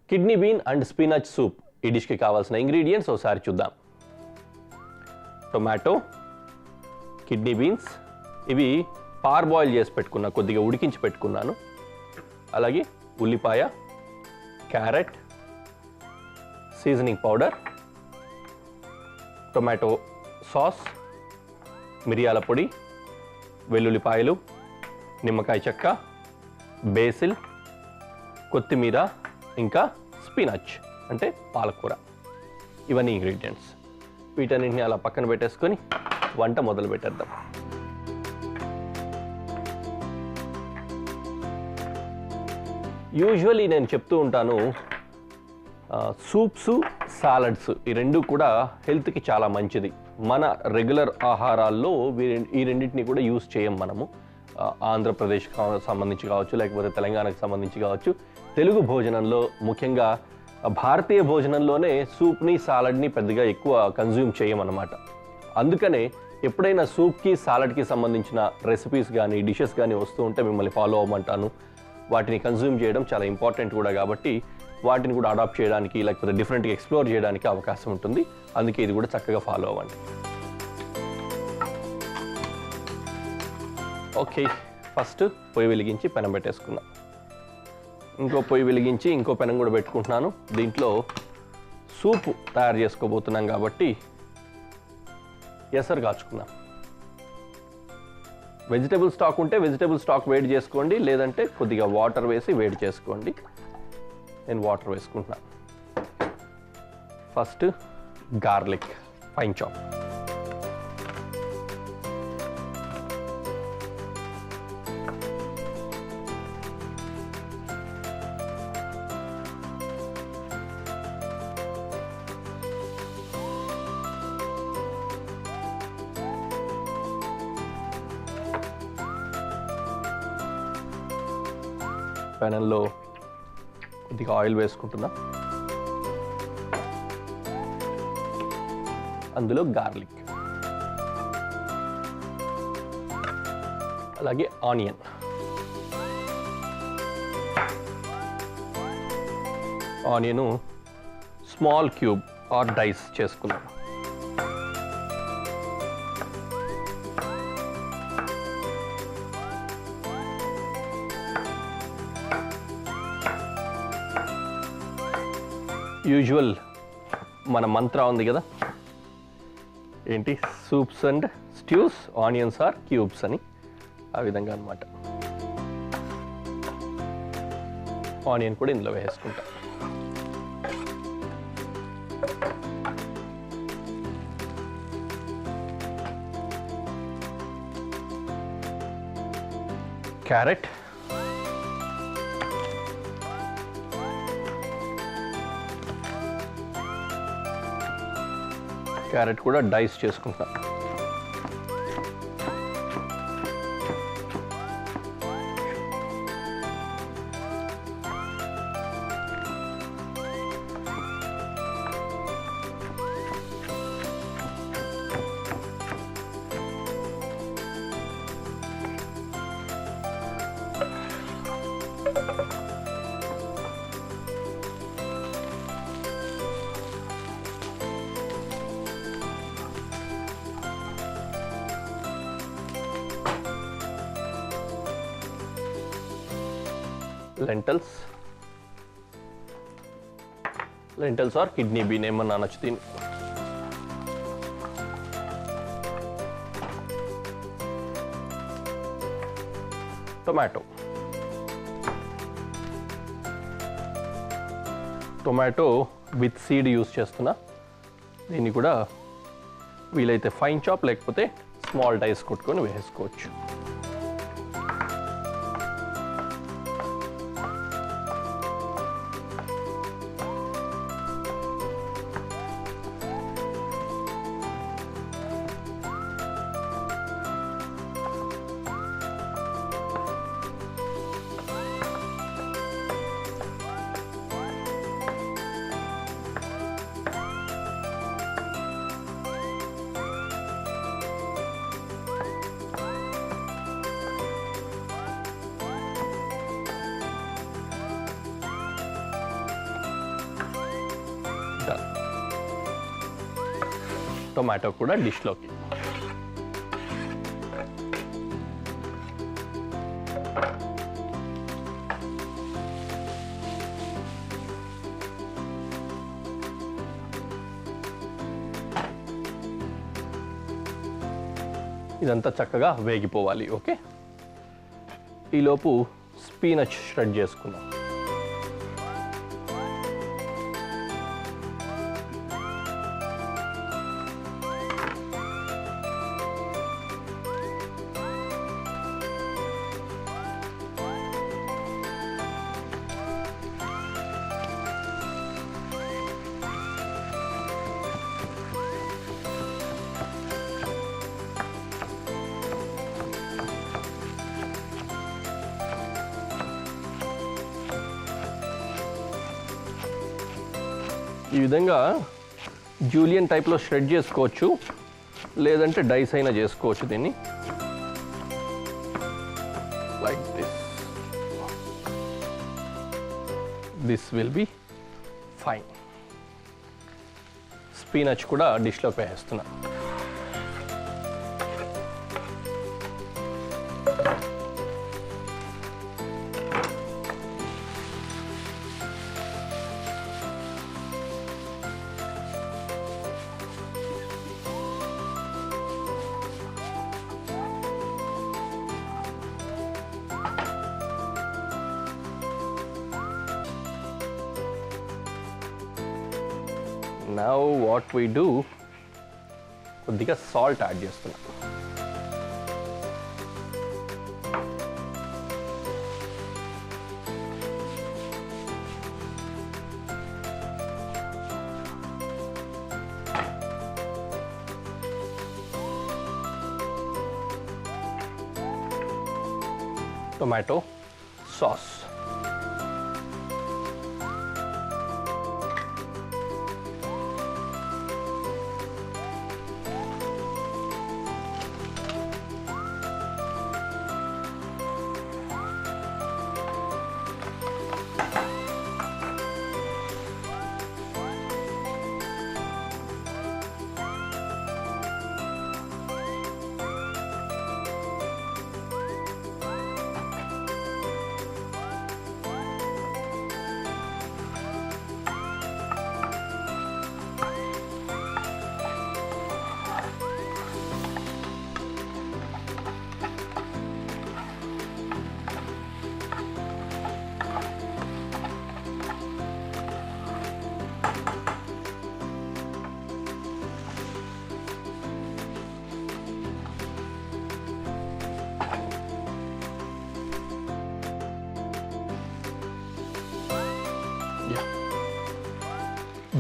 Kidney bean and spinach soup. ఈ డిష్కి కావాల్సిన ఇంగ్రీడియంట్స్ ఒకసారి చూద్దాం. టొమాటో, కిడ్నీ బీన్స్, ఇవి పార్ బాయిల్ చేసి పెట్టుకున్నా, కొద్దిగా ఉడికించి పెట్టుకున్నాను. అలాగే ఉల్లిపాయ, carrot, seasoning powder, tomato sauce, మిరియాల పొడి, వెల్లుల్లిపాయలు, నిమ్మకాయ చెక్క, బేసిల్, కొత్తిమీర, ఇంకా స్పినచ్ అంటే పాలకూర. ఇవన్నీ ఇంగ్రీడియంట్స్. వీటన్నింటిని అలా పక్కన పెట్టేసుకొని వంట మొదలు పెట్టేద్దాం. యూజువల్లీ నేను చెప్తూ ఉంటాను, సూప్స్, సాలడ్స్ ఈ రెండు కూడా హెల్త్కి చాలా మంచిది. మన రెగ్యులర్ ఆహారాల్లో ఈ రెండింటిని కూడా యూజ్ చేయం మనము. ఆంధ్రప్రదేశ్కి సంబంధించి కావచ్చు, లేకపోతే తెలంగాణకు సంబంధించి కావచ్చు, తెలుగు భోజనంలో ముఖ్యంగా భారతీయ భోజనంలోనే సూప్ని, సాలడ్ని పెద్దగా ఎక్కువ కన్జ్యూమ్ చేయమన్నమాట. అందుకనే ఎప్పుడైనా సూప్కి, సాలడ్కి సంబంధించిన రెసిపీస్ కానీ, డిషెస్ కానీ వస్తూ ఉంటే మిమ్మల్ని ఫాలో అవ్వమంటాను. వాటిని కన్జ్యూమ్ చేయడం చాలా ఇంపార్టెంట్ కూడా, కాబట్టి వాటిని కూడా అడాప్ట్ చేయడానికి, లేకపోతే డిఫరెంట్గా ఎక్స్ప్లోర్ చేయడానికి అవకాశం ఉంటుంది. అందుకే ఇది కూడా చక్కగా ఫాలో అవ్వండి. ఓకే, ఫస్ట్ పొయ్యి వెలిగించి పెనం పెట్టేసుకున్నాం. ఇంకో పొయ్యి వెలిగించి ఇంకో పెనం కూడా పెట్టుకుంటున్నాను. దీంట్లో సూప్ తయారు చేసుకోబోతున్నాం కాబట్టి ఎసరు కాచుకుందాం. వెజిటేబుల్ స్టాక్ ఉంటే వెజిటేబుల్ స్టాక్ వేడి చేసుకోండి, లేదంటే కొద్దిగా వాటర్ వేసి వేడి చేసుకోండి. నేను వాటర్ వేసుకుంటున్నాను. ఫస్ట్ గార్లిక్ ఫైన్ చాప్, పెనంలో కొద్దిగా ఆయిల్ వేసుకుంటున్నా. అందులో గార్లిక్, అలాగే onion, onion small cube or dice చేసుకున్నాను. యూజువల్ మన మంత్రా ఉంది కదా, ఏంటి, soups and stews onions are cubes అని. ఆ విధంగా అన్నమాట. ఆనియన్ కూడా ఇందులో వేసుకుంటా. క్యారెట్, క్యారెట్ కూడా డైస్ చేసుకుంటాం. లెంటల్స్ ఆర్ కిడ్నీ బీన్ ఏమన్నా అనొచ్చు దీన్ని. టొమాటో విత్ సీడ్ యూస్ చేస్తున్నా. దీన్ని కూడా వీలైతే ఫైన్ చాప్ లేకపోతే స్మాల్ డైస్ కొట్టుకొని వేసుకోవచ్చు. టొమాటో కూడా డిష్లోకి. ఇదంతా చక్కగా వేగిపోవాలి. ఓకే, ఈలోపు స్పీనచ్ షెడ్ చేసుకుందాం. ఈ విధంగా జూలియన్ టైప్లో షెడ్ చేసుకోవచ్చు, లేదంటే డైస్ అయినా చేసుకోవచ్చు దీన్ని. Like this will be fine. స్పీనచ్ కూడా డిష్లోకి వేస్తున్నా. Now what we do, కొద్దిగా సాల్ట్ యాడ్ చేస్తున్నాం. Tomato sauce.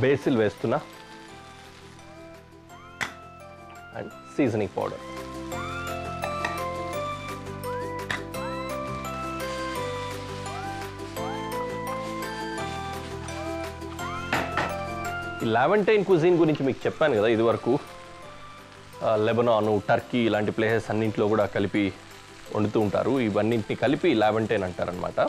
బేసిల్ వేస్తున్నా అండ్ సీజనింగ్ పౌడర్. ఈ లావెంటైన్ కుజిన్ గురించి మీకు చెప్పాను కదా ఇదివరకు. లెబనాను, టర్కీ ఇలాంటి ప్లేసెస్ అన్నింటిలో కూడా కలిపి వండుతూ ఉంటారు. ఇవన్నింటిని కలిపి లావెంటైన్ అంటారనమాట.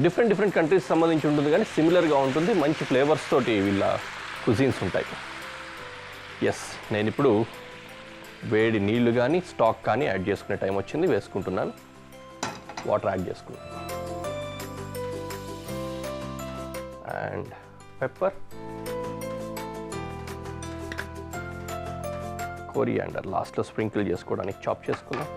డిఫరెంట్ కంట్రీస్ సంబంధించి ఉంటుంది, కానీ సిమిలర్గా ఉంటుంది. మంచి ఫ్లేవర్స్ తోటి వీళ్ళ కుజిన్స్ ఉంటాయి. ఎస్, నేను ఇప్పుడు వేడి నీళ్లు కానీ స్టాక్ కానీ యాడ్ చేసుకునే టైం వచ్చింది. వేసుకుంటున్నాను. వాటర్ యాడ్ చేసుకున్నాను అండ్ పెప్పర్, కొరియాండర్ లాస్ట్లో స్ప్రింకిల్ చేసుకోవడానికి చాప్ చేసుకున్నాం.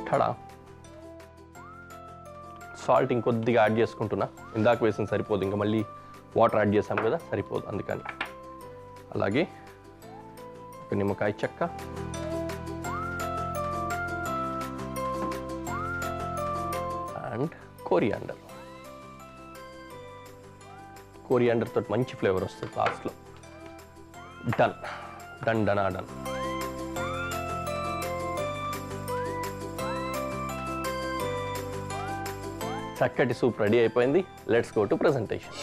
టడా, సాల్ట్ ఇంకొద్దిగా యాడ్ చేసుకుంటున్నా. ఇందాక వేసిన సరిపోదు, ఇంకా మళ్ళీ వాటర్ యాడ్ చేసాం కదా, సరిపోదు అందుకని. అలాగే ఒక నిమ్మకాయ చెక్క, అండ్ కొరియాండర్. కొరియాండర్ తోటి మంచి ఫ్లేవర్ వస్తుంది లాస్ట్లో. డన్. చక్కటి సూప్ రెడీ అయిపోయింది. Let's go to presentation.